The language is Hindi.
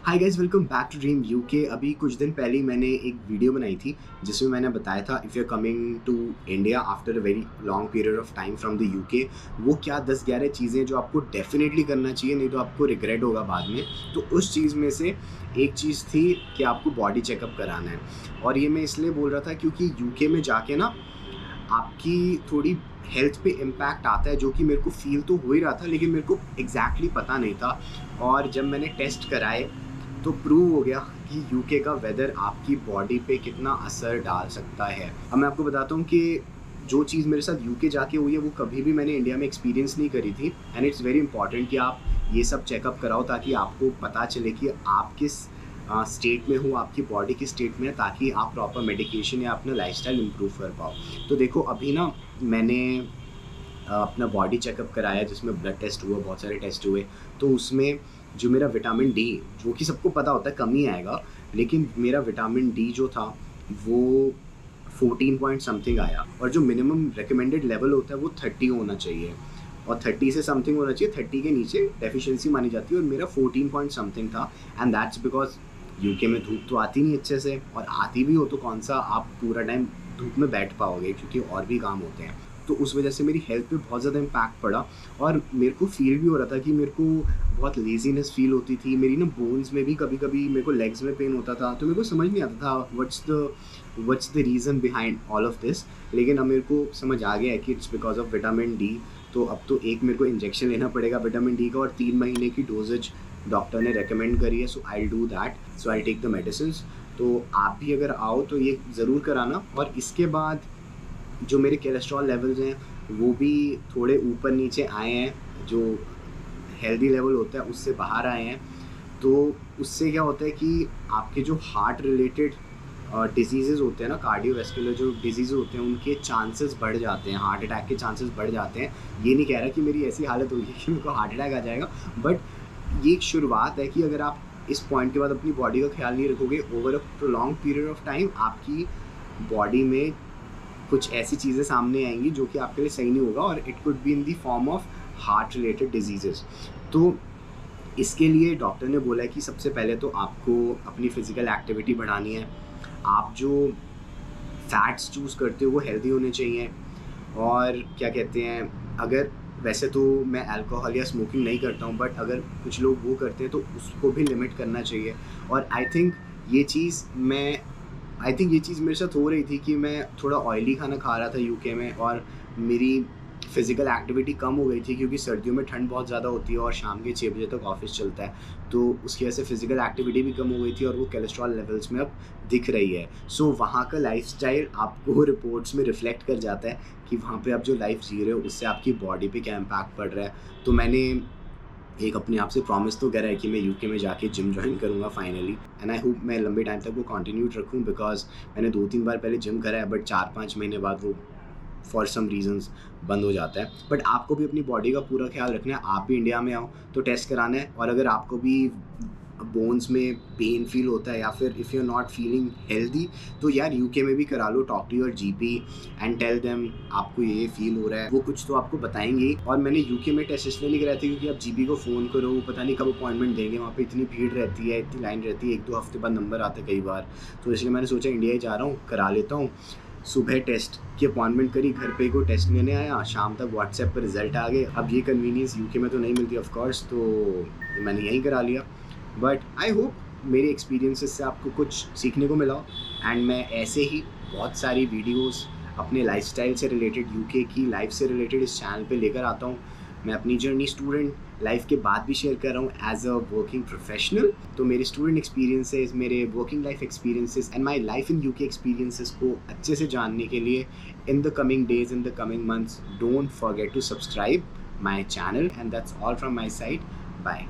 Hi guys, welcome back to dream UK. अभी कुछ दिन पहले ही मैंने एक वीडियो बनाई थी जिसमें मैंने बताया था if you are coming to India after a very long period of time from the UK, वो क्या 10-11 चीज़ें जो आपको डेफिनेटली करना चाहिए, नहीं तो आपको रिग्रेट होगा बाद में। तो उस चीज़ में से एक चीज़ थी कि आपको बॉडी चेकअप कराना है। और ये मैं इसलिए बोल रहा था क्योंकि यूके में जाके ना आपकी थोड़ी हेल्थ पे इम्पैक्ट आता है, जो कि मेरे को फ़ील तो हो ही रहा था, लेकिन मेरे को एग्जैक्टली पता नहीं था। और जब मैंने टेस्ट कराए तो प्रूव हो गया कि यूके का वेदर आपकी बॉडी पे कितना असर डाल सकता है। अब मैं आपको बताता हूँ कि जो चीज़ मेरे साथ यूके जाके हुई है वो कभी भी मैंने इंडिया में एक्सपीरियंस नहीं करी थी। एंड इट्स वेरी इंपॉर्टेंट कि आप ये सब चेकअप कराओ ताकि आपको पता चले कि आप किस स्टेट में हो, आपकी बॉडी किस स्टेट में है, ताकि आप प्रॉपर मेडिकेशन या अपना लाइफस्टाइल इम्प्रूव कर पाओ। तो देखो, अभी ना मैंने अपना बॉडी चेकअप कराया जिसमें ब्लड टेस्ट हुआ, बहुत सारे टेस्ट हुए। तो उसमें जो मेरा विटामिन डी, जो कि सबको पता होता है कम ही आएगा, लेकिन मेरा विटामिन डी जो था वो 14 पॉइंट समथिंग आया। और जो मिनिमम रिकमेंडेड लेवल होता है वो 30 होना चाहिए, और 30 से समथिंग होना चाहिए। 30 के नीचे डेफिशिएंसी मानी जाती है, और मेरा 14 पॉइंट समथिंग था। एंड दैट्स बिकॉज यूके में धूप तो आती नहीं अच्छे से, और आती भी हो तो कौन सा आप पूरा टाइम धूप में बैठ पाओगे, क्योंकि और भी काम होते हैं। तो उस वजह से मेरी हेल्थ पे बहुत ज़्यादा इम्पैक्ट पड़ा, और मेरे को फील भी हो रहा था कि मेरे को बहुत लेजीनेस फील होती थी। मेरी ना बोन्स में भी कभी कभी मेरे को लेग्स में पेन होता था, तो मेरे को समझ नहीं आता था what's the reason behind all of this. लेकिन अब मेरे को समझ आ गया है कि it's because of vitamin D. तो अब तो एक मेरे को इंजेक्शन लेना पड़ेगा विटामिन डी का, और 3 महीने की डोजेज डॉक्टर ने रेकमेंड करी है। So I do that, so I take the medicine. तो आप भी अगर आओ तो ये ज़रूर कराना। और इसके बाद जो मेरे कोलेस्ट्रॉल लेवल्स हैं वो भी थोड़े ऊपर नीचे आए हैं, जो हेल्दी लेवल होता है उससे बाहर आए हैं। तो उससे क्या होता है कि आपके जो हार्ट रिलेटेड डिजीज़ेज़ होते हैं ना, कार्डियोवैस्कुलर जो डिजीज़ होते हैं, उनके चांसेस बढ़ जाते हैं, हार्ट अटैक के चांसेस बढ़ जाते हैं। ये नहीं कह रहा कि मेरी ऐसी हालत होगी कि मेरे को हार्ट अटैक आ जाएगा, बट ये एक शुरुआत है कि अगर आप इस पॉइंट के बाद अपनी बॉडी का ख्याल नहीं रखोगे over a prolong period of time, आपकी बॉडी में कुछ ऐसी चीज़ें सामने आएंगी जो कि आपके लिए सही नहीं होगा, और it could be in the form of heart related diseases. तो इसके लिए डॉक्टर ने बोला है कि सबसे पहले तो आपको अपनी फ़िज़िकल एक्टिविटी बढ़ानी है। आप जो फैट्स चूज़ करते हो वो हेल्दी होने चाहिए। और क्या कहते हैं, अगर वैसे तो मैं अल्कोहल या स्मोकिंग नहीं करता हूँ, बट अगर कुछ लोग वो करते हैं तो उसको भी लिमिट करना चाहिए। और आई थिंक ये चीज़ मेरे साथ हो रही थी कि मैं थोड़ा ऑयली खाना खा रहा था यूके में, और मेरी फ़िज़िकल एक्टिविटी कम हो गई थी क्योंकि सर्दियों में ठंड बहुत ज़्यादा होती है और शाम के 6 बजे तक ऑफिस चलता है। तो उसकी वजह से फ़िज़िकल एक्टिविटी भी कम हो गई थी, और वो कोलेस्ट्रॉल लेवल्स में अब दिख रही है। सो वहाँ का लाइफ़स्टाइल आपको रिपोर्ट्स में रिफ्लेक्ट कर जाता है कि वहाँ पे आप जो लाइफ जी रहे हो उससे आपकी बॉडी पे क्या इम्पैक्ट पड़ रहा है। तो मैंने एक अपने आप से प्रॉमिस तो करा है कि मैं यूके में जाके जिम जॉइन करूँगा फाइनली। एंड आई होप मैं लंबे टाइम तक वो कंटिन्यूड रखूँ, बिकॉज मैंने 2-3 बार पहले जिम करा है, बट 4-5 महीने बाद वो फॉर सम रीजंस बंद हो जाता है। बट आपको भी अपनी बॉडी का पूरा ख्याल रखना है। आप भी इंडिया में आओ तो टेस्ट कराना है, और अगर आपको भी बोन्स में पेन फील होता है या फिर if you are not feeling healthy, तो यार यूके में भी करा लो। Talk to your GP and tell them आपको ये फील हो रहा है, वो कुछ तो आपको बताएंगे ही। और मैंने यूके में टेस्ट इसलिए नहीं कराए थे क्योंकि आप जीपी को फ़ोन करो, वो पता नहीं कब अपॉइंटमेंट देंगे, वहाँ पे इतनी भीड़ रहती है, इतनी लाइन रहती है, 1-2 हफ्ते बाद नंबर आते कई बार। तो इसलिए मैंने सोचा इंडिया ही जा रहा हूँ, करा लेता हूँ। सुबह टेस्ट की अपॉइंटमेंट करी, घर पे को टेस्ट लेने आया, शाम तक व्हाट्सएप पर रिजल्ट आ गए। अब ये कन्वीनियंस यूके में तो नहीं मिलती ऑफ कोर्स, तो मैंने यहीं करा लिया। बट आई होप मेरे एक्सपीरियंसेस से आपको कुछ सीखने को मिला। एंड मैं ऐसे ही बहुत सारी वीडियोस अपने लाइफस्टाइल से रिलेटेड, यूके की लाइफ से रिलेटेड इस चैनल पे लेकर आता हूँ। मैं अपनी जर्नी स्टूडेंट लाइफ के बाद भी शेयर कर रहा हूँ एज अ वर्किंग प्रोफेशनल। तो मेरे स्टूडेंट एक्सपीरियंसेस, मेरे working life experiences and my life in UK experiences को अच्छे से जानने के लिए in the coming days, in the coming months, don't forget to subscribe my channel. And that's all from my side. Bye.